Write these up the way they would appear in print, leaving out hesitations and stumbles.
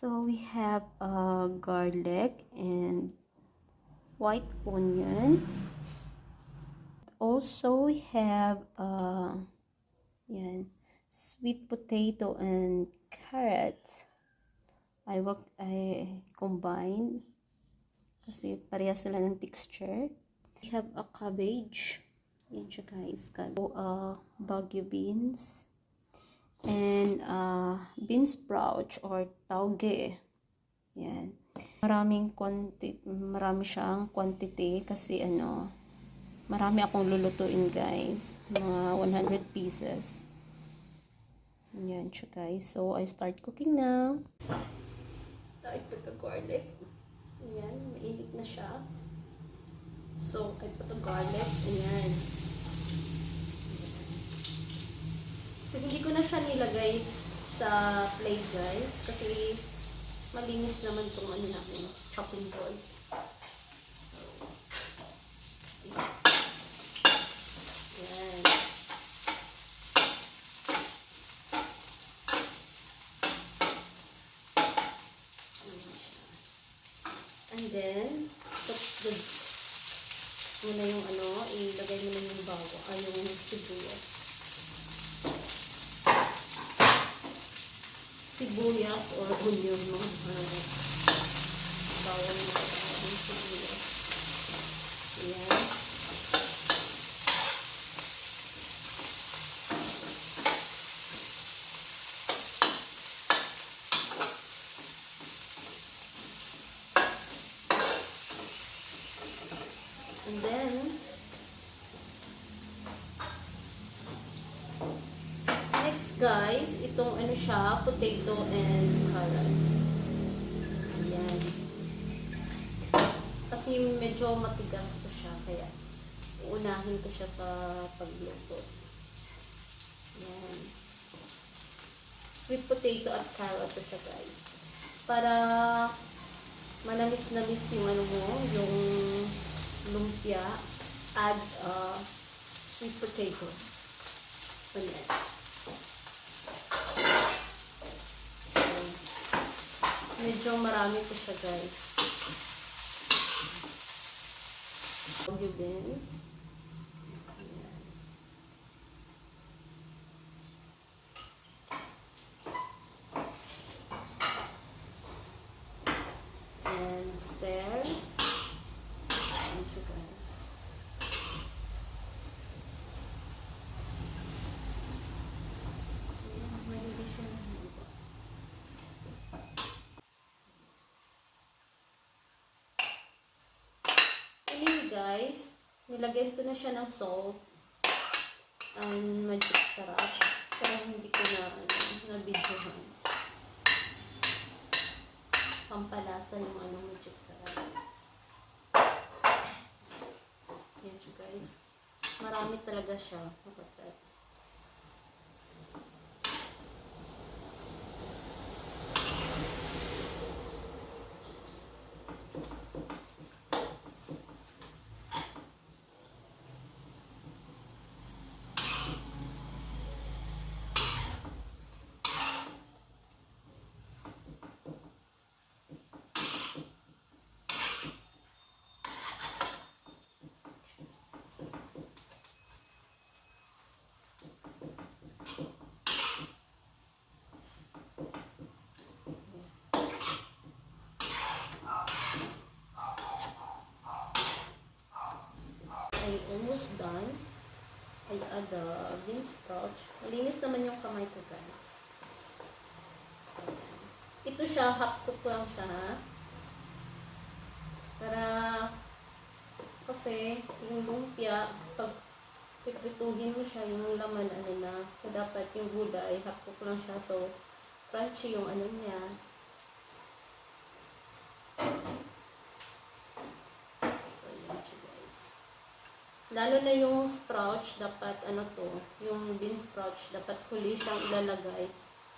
So we have garlic and white onion. Also we have sweet potato and carrots. I combine kasi pareha sila ng texture. We have a cabbage. Yan siya guys. Baguio beans. And bean sprout or tauge. Yan. Marami siyang quantity kasi marami akong lulutuin guys. Mga 100 pieces. Yan siya guys. So I start cooking now. I put the garlic. Ayan, mainit na siya. So I put the garlic. Ayan. So, hindi ko na siya nilagay sa plate guys kasi malinis naman itong namin, chopping board. Yan. And then, muna yung ilagay mo na yung yung sibuyas. Sibuyas or onion mo. Bawang mo yung sibuyas. Ayan. And then, next guys, itong siya, potato and carrot. Ayan. Kasi medyo matigas to siya, kaya uunahin ko siya sa pagluto. Ayan. Sweet potato at carrot to siya guys. Para manamis-namis yung yung lumpia, add sweet potato. Ayan. Medyo marami po siya guys. Baguio beans. And stir. Thank you guys. Guys, nilagyan ko na siya ng salt and magic sarap pero hindi ko na videohan. Pampalasa yung magic sarap. Yan siya guys, marami talaga siya. Nakatry. Ay almost done. I add the bean sprout. Malinis naman yung kamay ko guys. So, ito siya, half cook lang siya ha. Para kasi yung lumpia, pag piprituhin mo siya, yung laman na. So dapat yung gulay, half cook lang siya. So crunchy yung niya. Lalo na yung sprouts, dapat yung bean sprouts, dapat huli siyang ilalagay.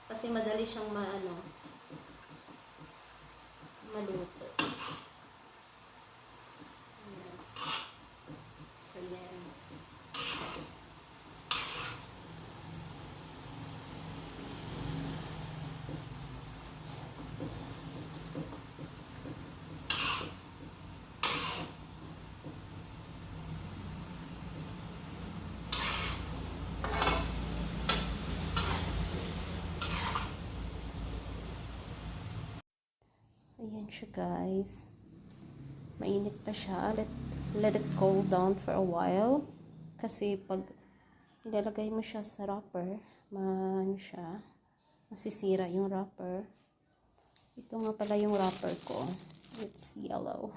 Kasi madali siyang maluto. Ayan. So, yan. Ayan siya guys. Mainit pa siya. Let it cool down for a while. Kasi pag ilalagay mo siya sa wrapper, masisira yung wrapper. Ito nga pala yung wrapper ko. It's yellow.